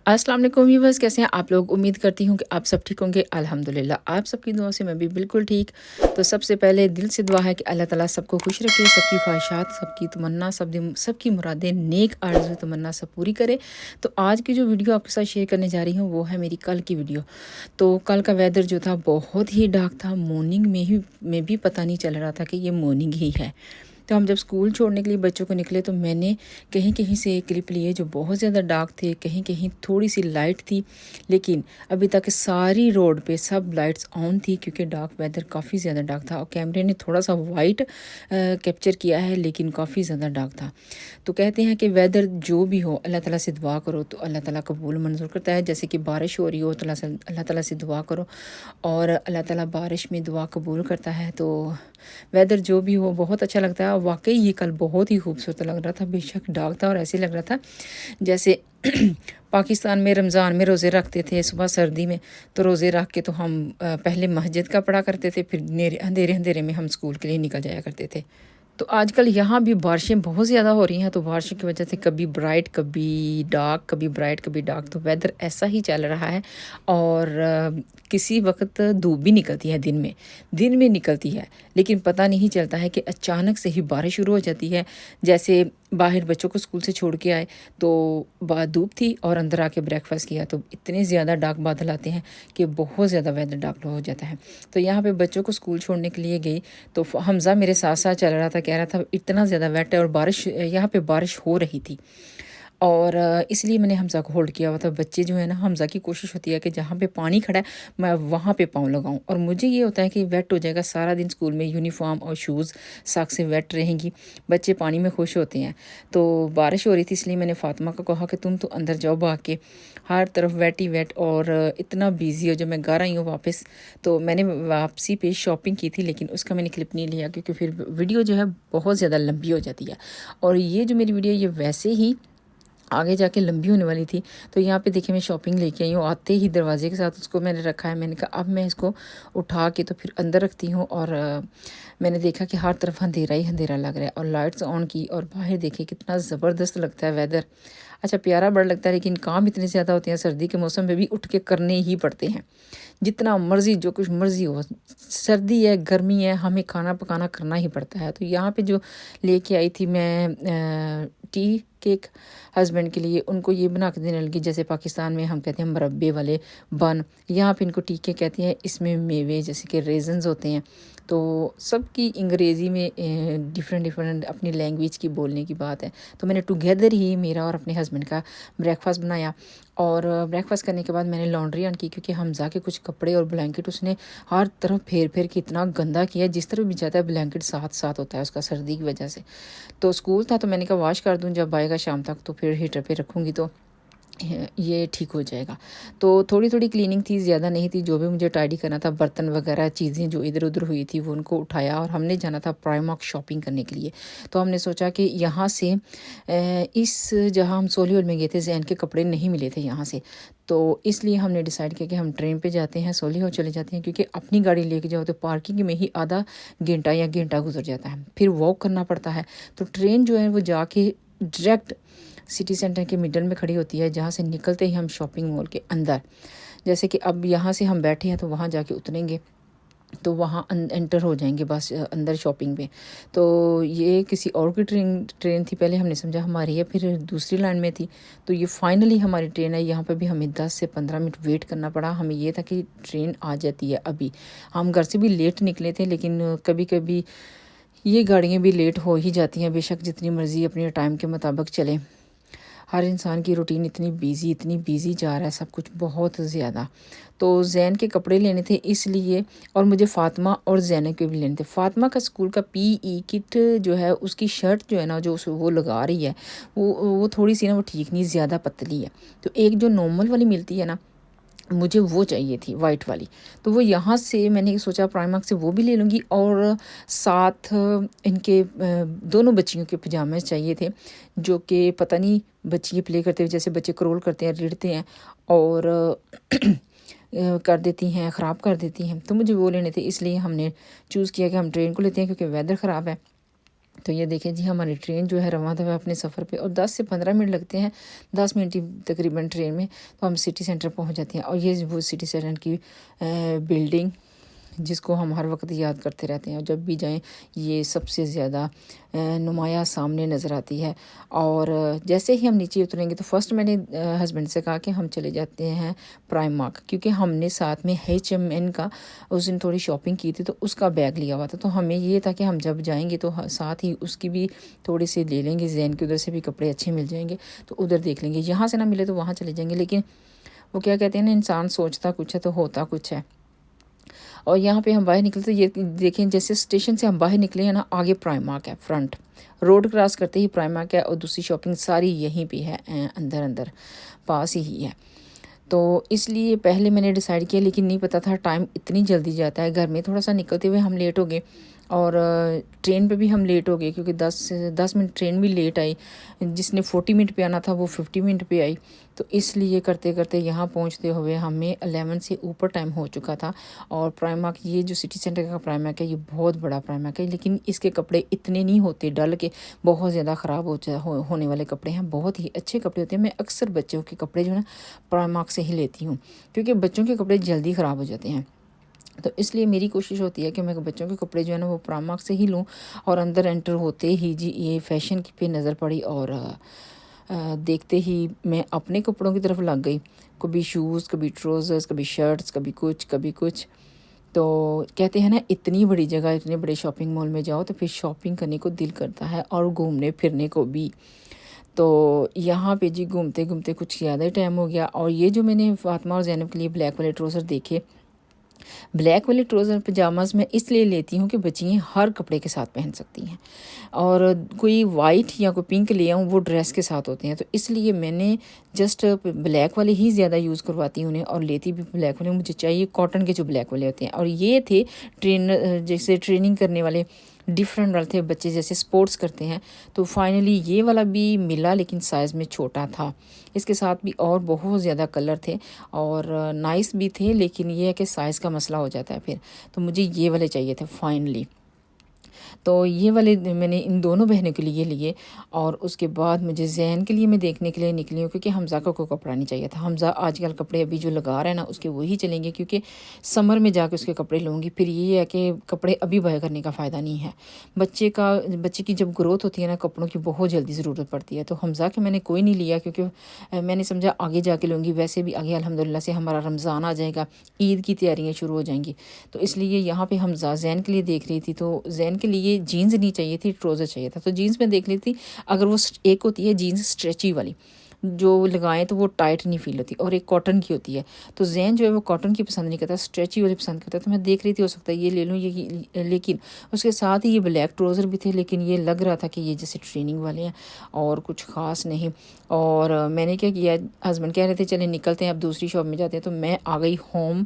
अस्सलाम वालेकुम व्यूअर्स, कैसे हैं आप लोग। उम्मीद करती हूँ कि आप सब ठीक होंगे। अल्हम्दुलिल्लाह आप सबकी दुआ से मैं भी बिल्कुल ठीक। तो सबसे पहले दिल से दुआ है कि अल्लाह ताला सबको खुश रखे, सबकी ख्वाहिशात, सबकी तमन्ना, सबकी मुरादें, नेक आरज़ू तमन्ना सब पूरी करे। तो आज की जो वीडियो आपके साथ शेयर करने जा रही हूँ वो है मेरी कल की वीडियो। तो कल का वेदर जो था बहुत ही डार्क था। मॉर्निंग में भी पता नहीं चल रहा था कि ये मॉर्निंग ही है। तो हम जब स्कूल छोड़ने के लिए बच्चों को निकले तो मैंने कहीं कहीं से क्लिप लिए जो बहुत ज़्यादा डार्क थे, कहीं कहीं थोड़ी सी लाइट थी, लेकिन अभी तक सारी रोड पे सब लाइट्स ऑन थी क्योंकि डार्क वेदर काफ़ी ज़्यादा डार्क था। और कैमरे ने थोड़ा सा वाइट कैप्चर किया है लेकिन काफ़ी ज़्यादा डार्क था। तो कहते हैं कि वेदर जो भी हो अल्लाह ताला से दुआ करो तो अल्लाह ताला कबूल मंजूर करता है। जैसे कि बारिश हो रही हो तो अल्लाह ताला से दुआ करो और अल्लाह ताला बारिश में दुआ कबूल करता है। तो वेदर जो भी हो बहुत अच्छा लगता है। और वाकई ये कल बहुत ही खूबसूरत लग रहा था, बेशक डार्क था और ऐसे लग रहा था जैसे पाकिस्तान में रमज़ान में रोज़े रखते थे सुबह सर्दी में। तो रोज़े रख के तो हम पहले मस्जिद का पढ़ा करते थे, फिर अंधेरे अंधेरे में हम स्कूल के लिए निकल जाया करते थे। तो आजकल यहाँ भी बारिशें बहुत ज़्यादा हो रही हैं, तो बारिशों की वजह से कभी ब्राइट कभी डार्क, कभी ब्राइट कभी डार्क, तो वेदर ऐसा ही चल रहा है। और किसी वक्त धूप भी निकलती है, दिन में निकलती है, लेकिन पता नहीं चलता है कि अचानक से ही बारिश शुरू हो जाती है। जैसे बाहर बच्चों को स्कूल से छोड़ के आए तो धूप थी और अंदर आके ब्रेकफास्ट किया तो इतने ज़्यादा डार्क बादल आते हैं कि बहुत ज़्यादा वेदर डार्क हो जाता है। तो यहाँ पे बच्चों को स्कूल छोड़ने के लिए गई तो हमज़ा मेरे साथ साथ चल रहा था, कह रहा था इतना ज़्यादा वेट है और बारिश यहाँ पे बारिश हो रही थी। और इसलिए मैंने हमज़ा को होल्ड किया हुआ था। बच्चे जो है ना, हमज़ा की कोशिश होती है कि जहाँ पे पानी खड़ा है मैं वहाँ पे पाँव लगाऊं, और मुझे ये होता है कि वेट हो जाएगा सारा दिन स्कूल में, यूनिफॉर्म और शूज़ साक से वेट रहेंगी। बच्चे पानी में खुश होते हैं। तो बारिश हो रही थी इसलिए मैंने फ़ातिमा को कहा कि तुम तो अंदर जाओ भाग के, हर तरफ वेट ही वेट। और इतना बिजी हो, जब मैं घर आई हूँ वापस तो मैंने वापसी पे शॉपिंग की थी, लेकिन उसका मैंने क्लिप नहीं लिया क्योंकि फिर वीडियो जो है बहुत ज़्यादा लंबी हो जाती है। और ये जो मेरी वीडियो ये वैसे ही आगे जाके लंबी होने वाली थी। तो यहाँ पे देखिए मैं शॉपिंग लेके आई हूँ, आते ही दरवाजे के साथ उसको मैंने रखा है। मैंने कहा अब मैं इसको उठा के तो फिर अंदर रखती हूँ। और मैंने देखा कि हर तरफ अंधेरा ही अंधेरा लग रहा है और लाइट्स ऑन की, और बाहर देखिए कितना ज़बरदस्त लगता है वेदर। अच्छा प्यारा बड़ा लगता है, लेकिन काम इतने ज़्यादा होते हैं, सर्दी के मौसम में भी उठ के करने ही पड़ते हैं। जितना मर्ज़ी जो कुछ मर्ज़ी हो, सर्दी है गर्मी है, हमें खाना पकाना करना ही पड़ता है। तो यहाँ पे जो लेके आई थी मैं टी केक हस्बैंड के लिए, उनको ये बना के देने लगी। जैसे पाकिस्तान में हम कहते हैं मुरब्बे वाले बन, यहाँ पे इनको टीके कहते हैं। इसमें मेवे जैसे कि रेजन्स होते हैं। तो सबकी अंग्रेज़ी में डिफरेंट डिफरेंट अपनी लैंग्वेज की बोलने की बात है। तो मैंने टुगेदर ही मेरा और अपने हस्बैंड का ब्रेकफास्ट बनाया। और ब्रेकफास्ट करने के बाद मैंने लॉन्ड्री ऑन की क्योंकि हमज़ा के कुछ कपड़े और ब्लैंकेट उसने हर तरफ फेर फेर के इतना गंदा किया, जिस तरफ भी जाता है ब्लैंकेट साथ साथ होता है उसका सर्दी की वजह से। तो स्कूल था तो मैंने कहा वॉश कर दूं, जब आएगा शाम तक तो फिर हीटर पे रखूँगी तो ये ठीक हो जाएगा। तो थोड़ी थोड़ी क्लीनिंग थी, ज़्यादा नहीं थी। जो भी मुझे टाइडी करना था, बर्तन वगैरह चीज़ें जो इधर उधर हुई थी वो उनको उठाया। और हमने जाना था प्राइमॉर्क शॉपिंग करने के लिए। तो हमने सोचा कि यहाँ से इस जहाँ हम सोलियोल में गए थे जैन के कपड़े नहीं मिले थे यहाँ से, तो इसलिए हमने डिसाइड किया कि हम ट्रेन पे जाते हैं, सोलियोल चले जाते हैं। क्योंकि अपनी गाड़ी लेके जाओ तो पार्किंग में ही आधा घंटा या घंटा गुजर जाता है, फिर वॉक करना पड़ता है। तो ट्रेन जो है वो जाके डायरेक्ट सिटी सेंटर के मिडल में खड़ी होती है, जहाँ से निकलते ही हम शॉपिंग मॉल के अंदर, जैसे कि अब यहाँ से हम बैठे हैं तो वहाँ जाके उतरेंगे तो वहाँ एंटर हो जाएंगे बस अंदर शॉपिंग में। तो ये किसी और की ट्रेन थी, पहले हमने समझा हमारी है, फिर दूसरी लाइन में थी। तो ये फाइनली हमारी ट्रेन है। यहाँ पे भी हमें 10 से 15 मिनट वेट करना पड़ा। हमें ये था कि ट्रेन आ जाती है अभी। हम घर से भी लेट निकले थे, लेकिन कभी कभी ये गाड़ियाँ भी लेट हो ही जाती हैं, बेशक जितनी मर्ज़ी अपने टाइम के मुताबिक चले। हर इंसान की रूटीन इतनी बिज़ी जा रहा है, सब कुछ बहुत ज़्यादा। तो ज़ैन के कपड़े लेने थे इसलिए, और मुझे फ़ातिमा और ज़ैनब के भी लेने थे। फ़ातिमा का स्कूल का पीई किट जो है, उसकी शर्ट जो है ना, जो वो लगा रही है वो थोड़ी सी ना वो ठीक नहीं, ज़्यादा पतली है। तो एक जो नॉर्मल वाली मिलती है ना, मुझे वो चाहिए थी वाइट वाली। तो वो यहाँ से मैंने सोचा प्राइमर्क से वो भी ले लूँगी। और साथ इनके दोनों बच्चियों के पजामे चाहिए थे, जो कि पता नहीं बच्चियाँ प्ले करते हुए, जैसे बच्चे क्रोल करते हैं, रिड़ते हैं और कर देती हैं, ख़राब कर देती हैं। तो मुझे वो लेने थे, इसलिए हमने चूज़ किया कि हम ट्रेन को लेते हैं क्योंकि वेदर ख़राब है। तो ये देखें जी, हमारी ट्रेन जो है रवाना है अपने सफ़र पे, और 10 से 15 मिनट लगते हैं, 10 मिनट ही तकरीबन ट्रेन में, तो हम सिटी सेंटर पहुंच जाते हैं। और ये वो सिटी सेंटर की बिल्डिंग जिसको हम हर वक्त याद करते रहते हैं, और जब भी जाएं ये सबसे ज़्यादा नुमाया सामने नज़र आती है। और जैसे ही हम नीचे उतरेंगे तो फ़र्स्ट मैंने हस्बैंड से कहा कि हम चले जाते हैं प्राइमार्क, क्योंकि हमने साथ में H&M का उस दिन थोड़ी शॉपिंग की थी, तो उसका बैग लिया हुआ था। तो हमें ये था कि हम जब जाएंगे तो साथ ही उसकी भी थोड़ी सी ले लेंगे, जैन के उधर से भी कपड़े अच्छे मिल जाएंगे, तो उधर देख लेंगे, यहाँ से ना मिले तो वहाँ चले जाएंगे। लेकिन वो क्या कहते हैं ना, इंसान सोचता कुछ है तो होता कुछ है। और यहाँ पे हम बाहर निकले तो ये देखें, जैसे स्टेशन से हम बाहर निकले हैं ना, आगे प्राइमार्क है, फ्रंट रोड क्रॉस करते ही प्राइमार्क है, और दूसरी शॉपिंग सारी यहीं पे है, अंदर अंदर पास ही है। तो इसलिए पहले मैंने डिसाइड किया, लेकिन नहीं पता था टाइम इतनी जल्दी जाता है। घर में थोड़ा सा निकलते हुए हम लेट हो गए, और ट्रेन पे भी हम लेट हो गए, क्योंकि 10 मिनट ट्रेन भी लेट आई। जिसने 40 मिनट पे आना था वो 50 मिनट पे आई। तो इसलिए करते करते यहाँ पहुँचते हुए हमें 11 से ऊपर टाइम हो चुका था। और प्राइमार्क, ये जो सिटी सेंटर का प्राइमार्क है, ये बहुत बड़ा प्राइमार्क है, लेकिन इसके कपड़े इतने नहीं होते, डल के बहुत ज़्यादा ख़राब होने वाले कपड़े हैं, बहुत ही अच्छे कपड़े होते हैं। मैं अक्सर बच्चों के कपड़े जो है ना प्राइमार्क से ही लेती हूँ, क्योंकि बच्चों के कपड़े जल्दी ख़राब हो जाते हैं। तो इसलिए मेरी कोशिश होती है कि मैं बच्चों के कपड़े जो है ना वो प्राइमार्क से ही लूँ। और अंदर एंटर होते ही जी ये फ़ैशन की पे नज़र पड़ी, और देखते ही मैं अपने कपड़ों की तरफ लग गई। कभी शूज़, कभी ट्राउज़र्स, कभी शर्ट्स, कभी कुछ। तो कहते हैं ना, इतनी बड़ी जगह, इतने बड़े शॉपिंग मॉल में जाओ तो फिर शॉपिंग करने को दिल करता है, और घूमने फिरने को भी। तो यहाँ पे जी घूमते घूमते कुछ ज़्यादा ही टाइम हो गया। और ये जो मैंने फ़ातिमा और ज़ैनब के लिए ब्लैक वाले ट्राउज़र देखे, ब्लैक वाले ट्राउज़र पजामाज मैं इसलिए लेती हूँ कि बच्चियाँ हर कपड़े के साथ पहन सकती हैं, और कोई वाइट या कोई पिंक ले आऊँ वो ड्रेस के साथ होते हैं। तो इसलिए मैंने जस्ट ब्लैक वाले ही ज़्यादा यूज़ करवाती हूँ उन्हें, और लेती भी ब्लैक वाले। मुझे चाहिए कॉटन के जो ब्लैक वाले होते हैं। और ये थे जैसे ट्रेनिंग करने वाले, डिफरेंट वाले थे, बच्चे जैसे स्पोर्ट्स करते हैं। तो फाइनली ये वाला भी मिला, लेकिन साइज़ में छोटा था। इसके साथ भी और बहुत ज़्यादा कलर थे, और नाइस भी थे, लेकिन ये है कि साइज़ का मसला हो जाता है फिर। तो मुझे ये वाले चाहिए थे फाइनली। तो ये वाले मैंने इन दोनों बहनों के लिए लिए। और उसके बाद मुझे ज़ैन के लिए मैं देखने के लिए निकली हूँ, क्योंकि हमज़ा को कोई कपड़ा नहीं चाहिए था। हमज़ा आजकल कपड़े अभी जो लगा रहा है ना उसके वही चलेंगे, क्योंकि समर में जाके उसके कपड़े लूँगी। फिर ये है कि कपड़े अभी बाय करने का फ़ायदा नहीं है। बच्चे की जब ग्रोथ होती है ना, कपड़ों की बहुत जल्दी ज़रूरत पड़ती है। तो हमज़ा के मैंने कोई नहीं लिया, क्योंकि मैंने समझा आगे जाके लूँगी। वैसे भी आगे अल्हम्दुलिल्लाह से हमारा रमज़ान आ जाएगा, ईद की तैयारियाँ शुरू हो जाएंगी। तो इसलिए यहाँ पे हमज़ा ज़ैन के लिए देख रही थी। तो ज़ैन के लिए जीन्स नहीं चाहिए थी, ट्राउज़र चाहिए था। तो जीन्स में देख ली थी, अगर वो एक होती है जीन्स स्ट्रेची वाली, जो लगाएं तो वो टाइट नहीं फील होती, और एक कॉटन की होती है। तो जैन जो है वो कॉटन की पसंद नहीं करता, स्ट्रेची वाली पसंद करता है। तो मैं देख रही थी, हो सकता है ये ले लूँ ये, लेकिन उसके साथ ही ये ब्लैक ट्राउज़र भी थे, लेकिन ये लग रहा था कि ये जैसे ट्रेनिंग वाले हैं और कुछ ख़ास नहीं। और मैंने क्या किया, हस्बैंड कह रहे थे चले निकलते हैं, अब दूसरी शॉप में जाते हैं। तो मैं आ गई होम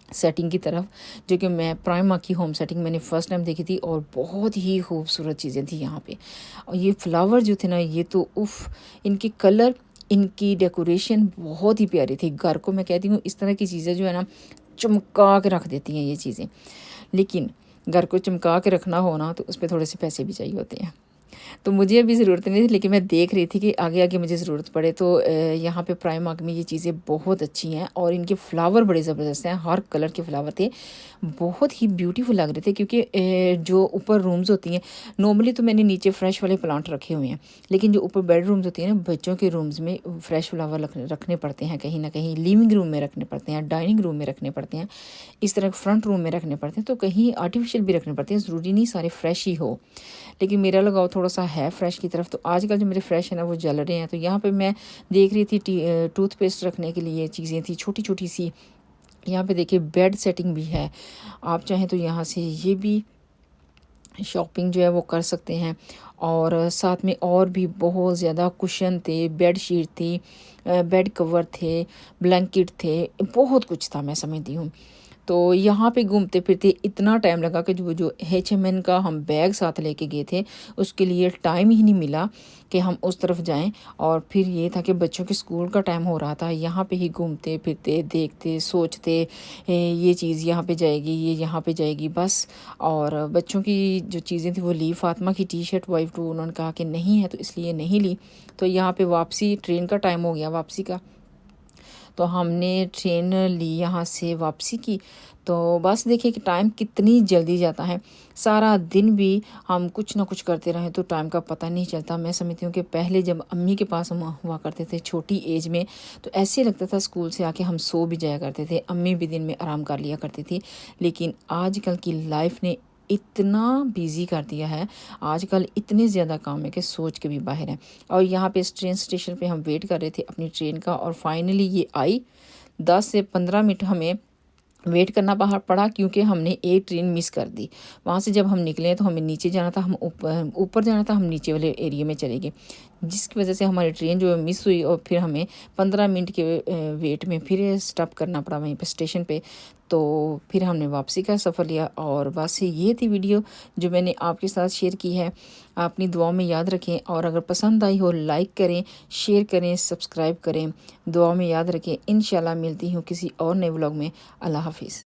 सेटिंग की तरफ, जो कि मैं प्राइमा की होम सेटिंग मैंने फ़र्स्ट टाइम देखी थी, और बहुत ही खूबसूरत चीज़ें थी यहाँ पे। और ये फ्लावर जो थे ना, ये तो उफ़, इनके कलर, इनकी डेकोरेशन बहुत ही प्यारी थी। घर को मैं कहती हूँ इस तरह की चीज़ें जो है ना चमका के रख देती हैं ये चीज़ें। लेकिन घर को चमका के रखना हो ना, तो उस पर थोड़े से पैसे भी चाहिए होते हैं। तो मुझे अभी ज़रूरत नहीं थी, लेकिन मैं देख रही थी कि आगे आगे मुझे ज़रूरत पड़े। तो यहाँ पे प्राइमार्क में ये चीज़ें बहुत अच्छी हैं, और इनके फ्लावर बड़े ज़बरदस्त हैं। हर कलर के फ्लावर थे, बहुत ही ब्यूटीफुल लग रहे थे। क्योंकि जो ऊपर रूम्स होती हैं, नॉर्मली तो मैंने नीचे फ्रेश वाले प्लांट रखे हुए हैं, लेकिन जो ऊपर बेडरूम्स होती हैं ना, बच्चों के रूम्स में फ्रेश फ्लावर रखने पड़ते हैं, कहीं ना कहीं लिविंग रूम में रखने पड़ते हैं, डाइनिंग रूम में रखने पड़ते हैं, इस तरह फ्रंट रूम में रखने पड़ते हैं। तो कहीं आर्टिफिशियल भी रखने पड़ते हैं, ज़रूरी नहीं सारे फ्रेश ही हो। लेकिन मेरा लगाव थोड़ा सा है फ्रेश की तरफ। तो आजकल जो मेरे फ्रेश है ना वो जल रहे हैं। तो यहाँ पे मैं देख रही थी टूथपेस्ट रखने के लिए चीज़ें थी छोटी छोटी सी। यहाँ पे देखिए बेड सेटिंग भी है, आप चाहें तो यहाँ से ये भी शॉपिंग जो है वो कर सकते हैं। और साथ में और भी बहुत ज़्यादा कुशन थे, बेड शीट थी, बेड कवर थे, ब्लैंकेट थे, बहुत कुछ था मैं समझती हूँ। तो यहाँ पे घूमते फिरते इतना टाइम लगा कि जो जो एचएमएन का हम बैग साथ लेके गए थे उसके लिए टाइम ही नहीं मिला कि हम उस तरफ जाएं। और फिर ये था कि बच्चों के स्कूल का टाइम हो रहा था, यहाँ पे ही घूमते फिरते देखते सोचते ये चीज़ यहाँ पे जाएगी, ये यहाँ पे जाएगी बस। और बच्चों की जो चीज़ें थी वो ली, फातिमा की टी शर्ट वाइफ टू उन्होंने कहा कि नहीं है तो इसलिए नहीं ली। तो यहाँ पे वापसी, ट्रेन का टाइम हो गया वापसी का, तो हमने ट्रेन ली यहाँ से वापसी की। तो बस देखिए कि टाइम कितनी जल्दी जाता है, सारा दिन भी हम कुछ ना कुछ करते रहें तो टाइम का पता नहीं चलता। मैं समझती हूँ कि पहले जब अम्मी के पास हम हुआ करते थे छोटी एज में, तो ऐसे लगता था स्कूल से आके हम सो भी जाया करते थे, अम्मी भी दिन में आराम कर लिया करती थी। लेकिन आजकल की लाइफ ने इतना बिज़ी कर दिया है, आजकल इतने ज़्यादा काम है कि सोच के भी बाहर है। और यहाँ पे इस ट्रेन स्टेशन पे हम वेट कर रहे थे अपनी ट्रेन का, और फाइनली ये आई। 10 से 15 मिनट हमें वेट करना पड़ा क्योंकि हमने एक ट्रेन मिस कर दी। वहाँ से जब हम निकले तो हमें नीचे जाना था, हम ऊपर जाना था, हम नीचे वाले एरिया में चले गए, जिसकी वजह से हमारी ट्रेन जो है मिस हुई। और फिर हमें 15 मिनट के वेट में फिर स्टॉप करना पड़ा वहीं पे स्टेशन पे। तो फिर हमने वापसी का सफ़र लिया। और बस ये थी वीडियो जो मैंने आपके साथ शेयर की है। अपनी दुआओं में याद रखें, और अगर पसंद आई हो लाइक करें, शेयर करें, सब्सक्राइब करें, दुआओं में याद रखें। इंशाल्लाह मिलती हूँ किसी और नए व्लॉग में। अल्लाह हाफिज़।